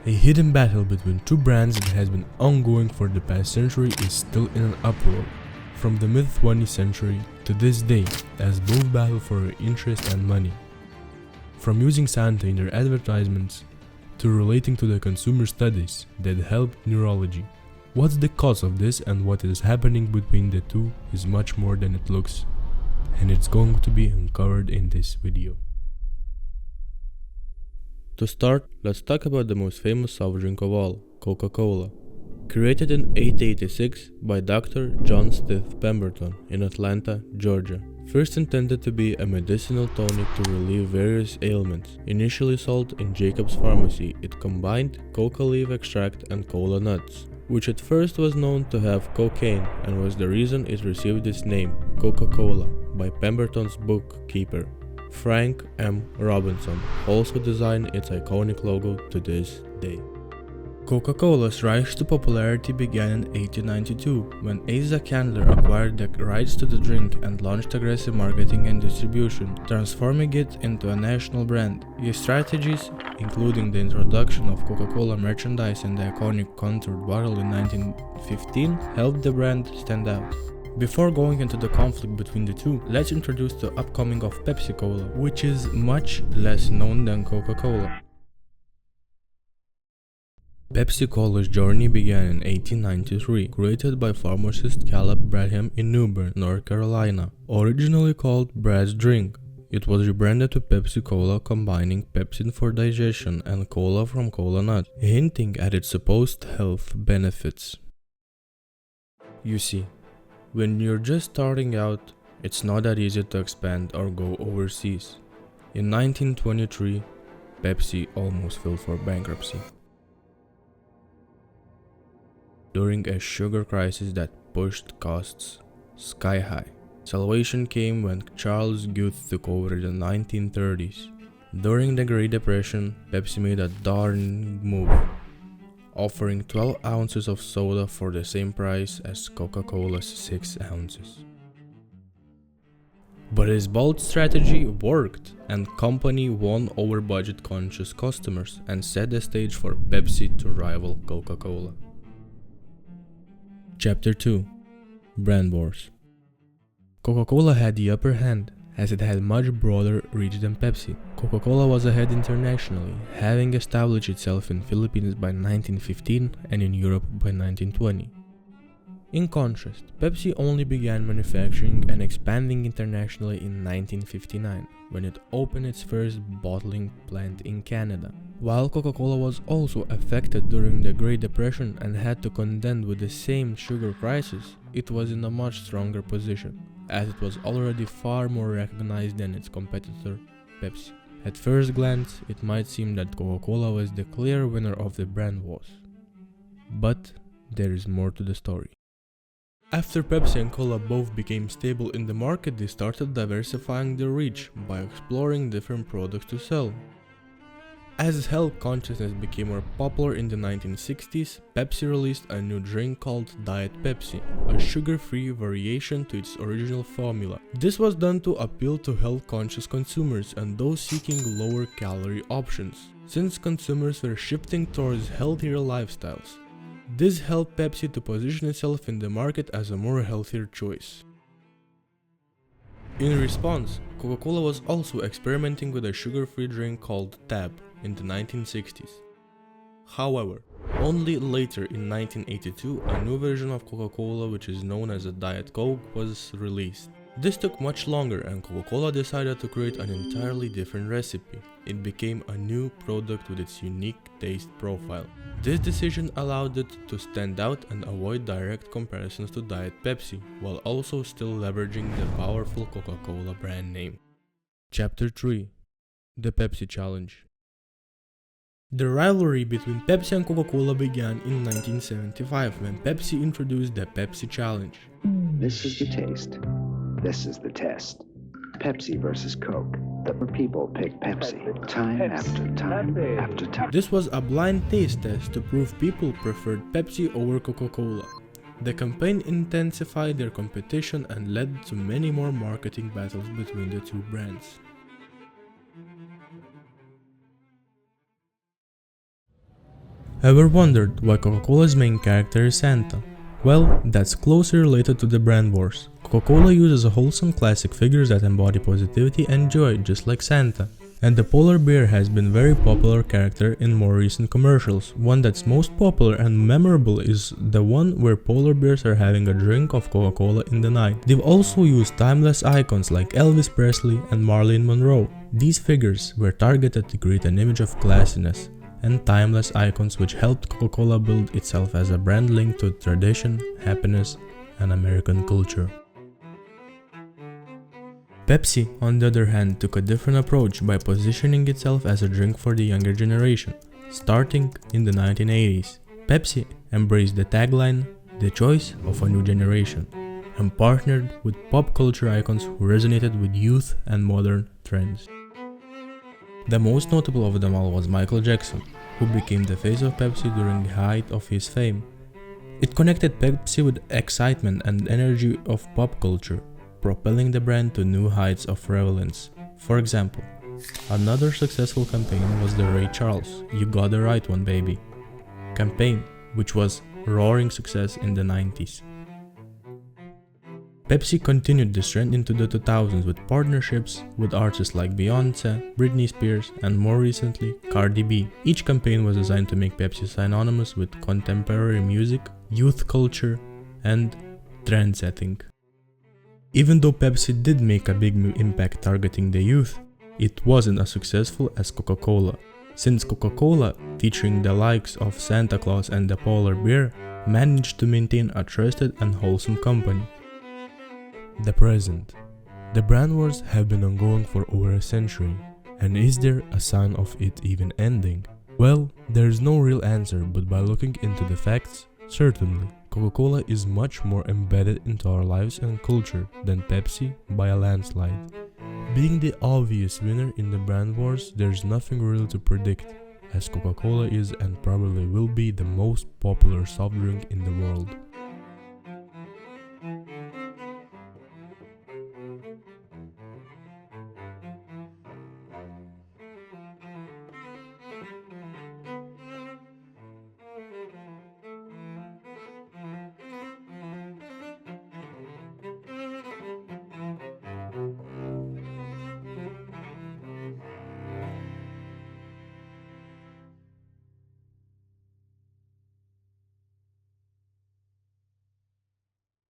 A hidden battle between two brands that has been ongoing for the past century is still in an uproar. From the mid-20th century to this day, as both battle for interest and money. From using Santa in their advertisements, to relating to the consumer studies that help neurology. What's the cause of this and what is happening between the two is much more than it looks, and it's going to be uncovered in this video. To start, let's talk about the most famous soft drink of all, Coca-Cola. Created in 1886 by Dr. John Stith Pemberton in Atlanta, Georgia. First intended to be a medicinal tonic to relieve various ailments. Initially sold in Jacob's Pharmacy, it combined coca leaf extract and cola nuts, which at first was known to have cocaine and was the reason it received its name, Coca-Cola, by Pemberton's bookkeeper, Frank M. Robinson, also designed its iconic logo to this day. Coca-Cola's rise to popularity began in 1892 when Asa Candler acquired the rights to the drink and launched aggressive marketing and distribution, transforming it into a national brand. His strategies, including the introduction of Coca-Cola merchandise and the iconic contoured bottle in 1915, helped the brand stand out. Before going into the conflict between the two, let's introduce the upcoming of Pepsi Cola, which is much less known than Coca-Cola. Pepsi Cola's journey began in 1893, created by pharmacist Caleb Bradham in New Bern, North Carolina. Originally called Brad's Drink, it was rebranded to Pepsi Cola, combining pepsin for digestion and cola from cola nuts, hinting at its supposed health benefits. You see, when you're just starting out, it's not that easy to expand or go overseas. In 1923, Pepsi almost filed for bankruptcy. During a sugar crisis that pushed costs sky high. Salvation came when Charles Guth took over in the 1930s. During the Great Depression, Pepsi made a darn move, offering 12 ounces of soda for the same price as Coca-Cola's 6 ounces. But his bold strategy worked, and company won over budget-conscious customers and set the stage for Pepsi to rival Coca-Cola. Chapter 2. Brand Wars. Coca-Cola had the upper hand, as it had much broader reach than Pepsi. Coca-Cola was ahead internationally, having established itself in Philippines by 1915 and in Europe by 1920. In contrast, Pepsi only began manufacturing and expanding internationally in 1959, when it opened its first bottling plant in Canada. While Coca-Cola was also affected during the Great Depression and had to contend with the same sugar crisis, it was in a much stronger position, as it was already far more recognized than its competitor, Pepsi. At first glance, it might seem that Coca-Cola was the clear winner of the brand wars. But there is more to the story. After Pepsi and Cola both became stable in the market, they started diversifying their reach by exploring different products to sell. As health consciousness became more popular in the 1960s, Pepsi released a new drink called Diet Pepsi, a sugar-free variation to its original formula. This was done to appeal to health-conscious consumers and those seeking lower-calorie options, since consumers were shifting towards healthier lifestyles. This helped Pepsi to position itself in the market as a more healthier choice. In response, Coca-Cola was also experimenting with a sugar-free drink called Tab in the 1960s. However, only later in 1982, a new version of Coca-Cola, which is known as a Diet Coke, was released. This took much longer, and Coca-Cola decided to create an entirely different recipe. It became a new product with its unique taste profile. This decision allowed it to stand out and avoid direct comparisons to Diet Pepsi, while also still leveraging the powerful Coca-Cola brand name. Chapter 3. The Pepsi Challenge. The rivalry between Pepsi and Coca-Cola began in 1975 when Pepsi introduced the Pepsi Challenge. This is the taste. This is the test. Pepsi versus Coke. The people pick Pepsi time after time after time. This was a blind taste test to prove people preferred Pepsi over Coca-Cola. The campaign intensified their competition and led to many more marketing battles between the two brands. Ever wondered why Coca-Cola's main character is Santa? Well, that's closely related to the brand wars. Coca-Cola uses wholesome classic figures that embody positivity and joy, just like Santa. And the polar bear has been a very popular character in more recent commercials. One that's most popular and memorable is the one where polar bears are having a drink of Coca-Cola in the night. They've also used timeless icons like Elvis Presley and Marilyn Monroe. These figures were targeted to create an image of classiness and timeless icons which helped Coca-Cola build itself as a brand linked to tradition, happiness, and American culture. Pepsi, on the other hand, took a different approach by positioning itself as a drink for the younger generation. Starting in the 1980s, Pepsi embraced the tagline, "The choice of a new generation," and partnered with pop culture icons who resonated with youth and modern trends. The most notable of them all was Michael Jackson, who became the face of Pepsi during the height of his fame. It connected Pepsi with excitement and energy of pop culture, propelling the brand to new heights of relevance. For example, another successful campaign was the Ray Charles "You Got the Right One Baby" campaign, which was a roaring success in the 90s. Pepsi continued this trend into the 2000s with partnerships with artists like Beyoncé, Britney Spears, and more recently, Cardi B. Each campaign was designed to make Pepsi synonymous with contemporary music, youth culture, and trend-setting. Even though Pepsi did make a big impact targeting the youth, it wasn't as successful as Coca-Cola, since Coca-Cola, featuring the likes of Santa Claus and the polar bear, managed to maintain a trusted and wholesome company. The present. The brand wars have been ongoing for over a century, and is there a sign of it even ending? Well, there is no real answer, but by looking into the facts, certainly. Coca-Cola is much more embedded into our lives and culture than Pepsi by a landslide. Being the obvious winner in the brand wars, there's nothing really to predict, as Coca-Cola is and probably will be the most popular soft drink in the world.